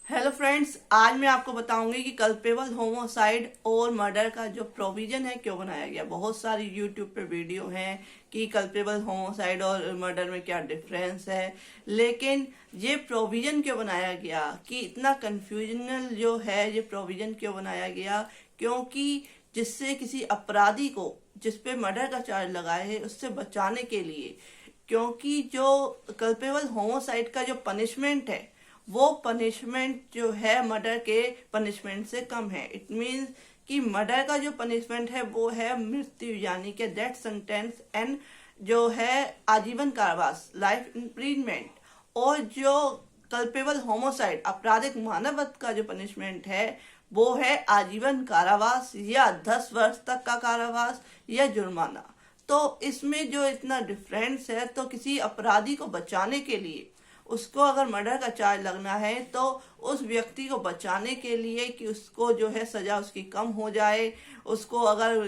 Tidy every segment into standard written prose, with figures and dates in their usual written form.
Hello friends, आज मैं आपको बताऊंगी कि कल्पेबल होमोसाइड और मर्डर का जो प्रोविजन है क्यों बनाया गया। बहुत सारी यूट्यूब पे वीडियो हैं कि कल्पेबल होमोसाइड और मर्डर में क्या डिफरेंस है, लेकिन ये प्रोविजन क्यों बनाया गया, कि इतना कंफ्यूजनल जो है ये प्रोविजन क्यों बनाया गया, क्योंकि जिससे किसी अपराधी को जिस पे मर्डर का चार्ज लगाए है उससे बचाने के लिए। क्योंकि जो कल्पेबल होमोसाइड का जो पनिशमेंट है वो पनिशमेंट जो है मर्डर के पनिशमेंट से कम है। इट मीन्स कि मर्डर का जो पनिशमेंट है वो है मृत्यु, यानी कि डेथ सेंटेंस एंड जो है आजीवन कारावास, लाइफ इम्प्रिजमेंट। और जो कल्पेबल होमोसाइड आपराधिक मानववध का जो पनिशमेंट है वो है आजीवन कारावास या 10 वर्ष तक का कारावास या जुर्माना। तो इसमें जो इतना डिफरेंस है, तो किसी अपराधी को बचाने के लिए उसको अगर मर्डर का चार्ज लगना है तो उस व्यक्ति को बचाने के लिए कि उसको जो है सजा उसकी कम हो जाए, उसको अगर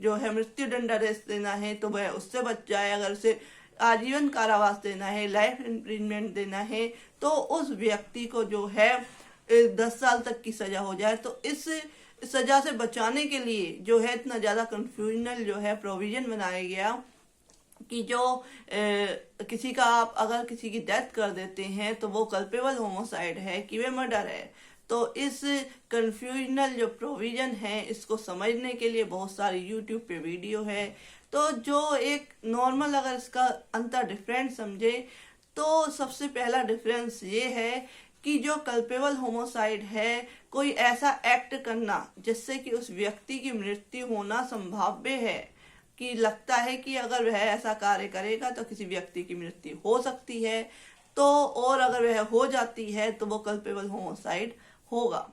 जो है मृत्यु दंडादेश देना है तो वह उससे बच जाए, अगर उसे आजीवन कारावास देना है, लाइफ इम्प्रिजमेंट देना है, तो उस व्यक्ति को जो है 10 साल तक की सजा हो जाए। तो इस सजा से बचाने के लिए जो है इतना ज्यादा कंफ्यूजनल जो है प्रोविजन बनाया गया कि जो किसी का आप अगर किसी की डेथ कर देते हैं तो वो कल्पेबल होमोसाइड है कि वे मर्डर है। तो इस कंफ्यूजनल जो प्रोविजन है इसको समझने के लिए बहुत सारी यूट्यूब पे वीडियो है। तो जो एक नॉर्मल अगर इसका अंतर डिफरेंस समझे तो सबसे पहला डिफरेंस ये है कि जो कल्पेबल होमोसाइड है कोई ऐसा एक्ट करना जिससे कि उस व्यक्ति की मृत्यु होना संभाव्य है, कि लगता है कि अगर वह ऐसा कार्य करेगा तो किसी व्यक्ति की मृत्यु हो सकती है, तो और अगर वह हो जाती है तो वो कल्पेबल होमोसाइड होगा।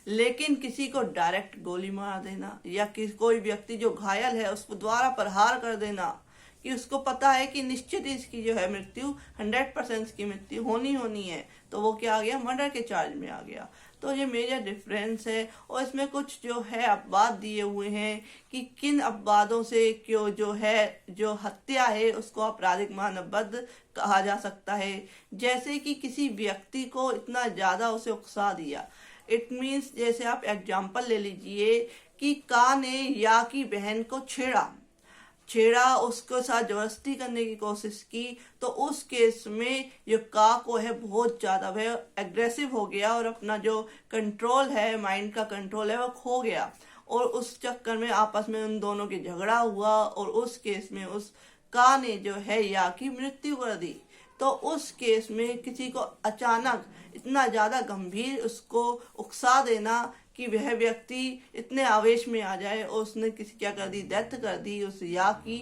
लेकिन किसी को डायरेक्ट गोली मार देना या कोई व्यक्ति जो घायल है उसको द्वारा प्रहार कर देना, कि उसको पता है कि निश्चित इसकी जो है मृत्यु 100% की मृत्यु होनी है, तो वो क्या आ गया, मर्डर के चार्ज में आ गया। तो ये मेजर डिफरेंस है। और इसमें कुछ जो है अपवाद दिए हुए हैं कि किन अपवादों से क्यों जो है जो हत्या है उसको आपराधिक मानववध कहा जा सकता है। जैसे कि किसी व्यक्ति को इतना ज्यादा उसे उकसा दिया। इट मीन्स जैसे आप एग्जाम्पल ले लीजिए कि का ने या की बहन को छेड़ा, उसके साथ जबरदस्ती करने की कोशिश की, तो उस केस में जो का को है बहुत ज्यादा वह एग्रेसिव हो गया और अपना जो कंट्रोल है, माइंड का कंट्रोल है, वह खो गया। और उस चक्कर में आपस में उन दोनों की झगड़ा हुआ और उस केस में उस का ने जो है या की मृत्यु कर दी। तो उस केस में किसी को अचानक इतना ज्यादा गंभीर उसको उकसा देना कि वह व्यक्ति इतने आवेश में आ जाए और उसने किसी क्या कर दी, डेथ कर दी उस या की,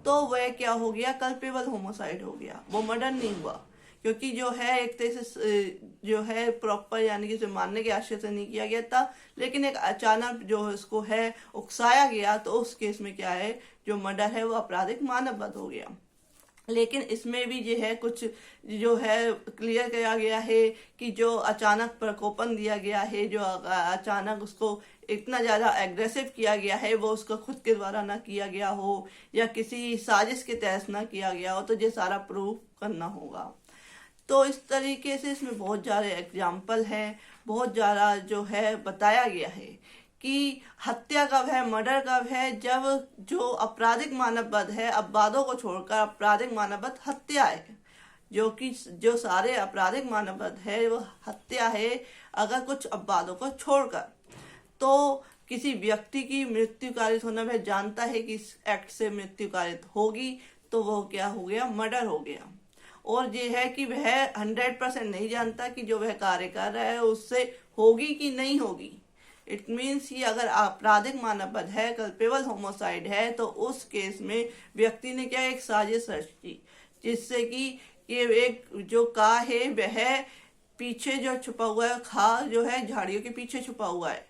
तो वह क्या हो गया, कल्पेबल होमोसाइड हो गया, वो मर्डर नहीं हुआ। क्योंकि जो है एक तरह से जो है प्रॉपर यानी कि उसे मारने के आशय से नहीं किया गया था, लेकिन एक अचानक जो उसको है उकसाया गया, तो उस केस में क्या है, जो मर्डर है वो आपराधिक मानववध हो गया। लेकिन इसमें भी जो है कुछ जो है क्लियर किया गया है कि जो अचानक प्रकोपन दिया गया है, जो अचानक उसको इतना ज्यादा एग्रेसिव किया गया है, वो उसको खुद के द्वारा ना किया गया हो या किसी साजिश के तहत ना किया गया हो, तो ये सारा प्रूफ करना होगा। तो इस तरीके से इसमें बहुत सारे एग्जाम्पल हैं, बहुत ज्यादा जो है बताया गया है कि हत्या कब है, मर्डर कब है, जब जो आपराधिक मानववध है, अपवादों को छोड़कर आपराधिक मानववध हत्या है। जो कि जो सारे आपराधिक मानववध है वो हत्या है, अगर कुछ अपवादों को छोड़कर। तो किसी व्यक्ति की मृत्यु कारित होना, वह जानता है कि इस एक्ट से मृत्यु कारित होगी, तो वो क्या हो गया, मर्डर हो गया। और ये है कि वह 100% नहीं जानता कि जो वह कार्य कर रहा है उससे होगी कि नहीं होगी। इट मीन्स कि अगर आपराधिक मानववध है, कल्पेबल होमोसाइड है, तो उस केस में व्यक्ति ने क्या एक साजिश रची, जिससे कि ये एक जो का है वह पीछे जो छुपा हुआ है, खा जो है झाड़ियों के पीछे छुपा हुआ है।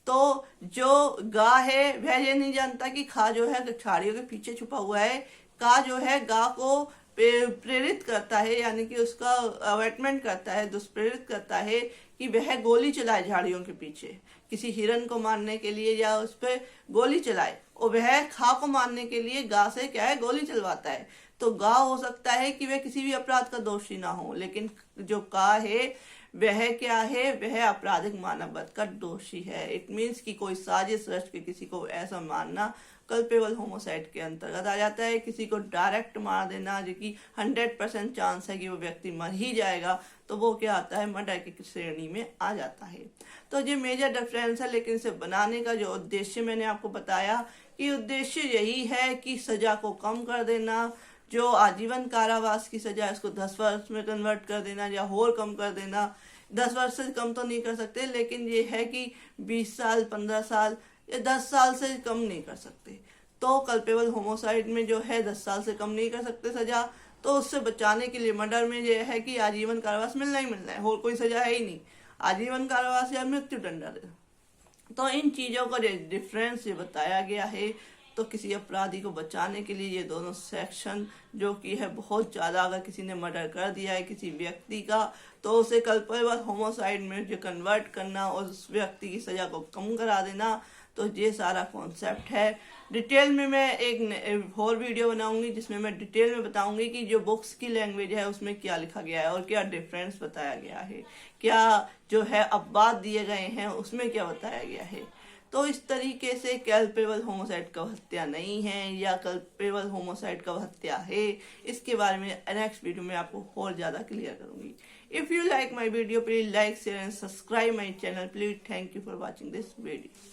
तो जो गा है वह ये नहीं जानता कि खा जो है झाड़ियों के पीछे छुपा हुआ है। का जो है गा को प्रेरित करता है, यानी कि उसका अवेटमेंट करता है, दुष्प्रेरित करता है कि वह गोली चलाए झाड़ियों के पीछे किसी हिरन को मारने के लिए, या उस पर गोली चलाए, और वह खा को मारने के लिए गा से क्या है, गोली चलवाता है। तो गा हो सकता है कि वह किसी भी अपराध का दोषी ना हो, लेकिन जो का है वह क्या है, वह आपराधिक मानव वध का दोषी है। इट मीन्स कि कोई साजिश रच के किसी को ऐसा मारना कल्पेबल होमोसाइड के अंतर्गत आ जाता है। किसी को डायरेक्ट मार देना जो कि 100% चांस है कि वो व्यक्ति मर ही जाएगा, तो वो क्या आता है, मर्डर की श्रेणी में आ जाता है। तो ये मेजर डिफरेंस है। लेकिन इसे बनाने का जो उद्देश्य मैंने आपको बताया कि उद्देश्य यही है कि सजा को कम कर देना, जो आजीवन कारावास की सजा है उसको 10 वर्ष में कन्वर्ट कर देना या और कम कर देना। 10 वर्ष से कम तो नहीं कर सकते, लेकिन ये है कि 20 साल, 15 साल या 10 साल से कम नहीं कर सकते। तो कल्पेबल होमोसाइड में जो है 10 साल से कम नहीं कर सकते सजा, तो उससे बचाने के लिए मर्डर में यह है कि आजीवन कारावास मिलना ही मिलना है, और कोई सजा है ही नहीं, आजीवन कारावास या मृत्यु दंड। तो इन चीजों का डिफरेंस ये बताया गया है। तो किसी अपराधी को बचाने के लिए ये दोनों सेक्शन जो कि है बहुत ज्यादा, अगर किसी ने मर्डर कर दिया है किसी व्यक्ति का, तो उसे कल्पेबल होमोसाइड में जो कन्वर्ट करना और उस व्यक्ति की सजा को कम करा देना, तो ये सारा कॉन्सेप्ट है। डिटेल में मैं एक और वीडियो बनाऊंगी जिसमें मैं डिटेल में बताऊंगी कि जो बुक्स की लैंग्वेज है उसमें क्या लिखा गया है और क्या डिफरेंस बताया गया है, क्या जो है अपवाद दिए गए हैं उसमें क्या बताया गया है। तो इस तरीके से कल्पेबल होमोसाइड का हत्या नहीं है या कल्पेबल होमोसाइड का हत्या है, इसके बारे में नेक्स्ट वीडियो में आपको और ज्यादा क्लियर करूंगी। If you like my video please like share and subscribe my channel please. Thank you for watching this video.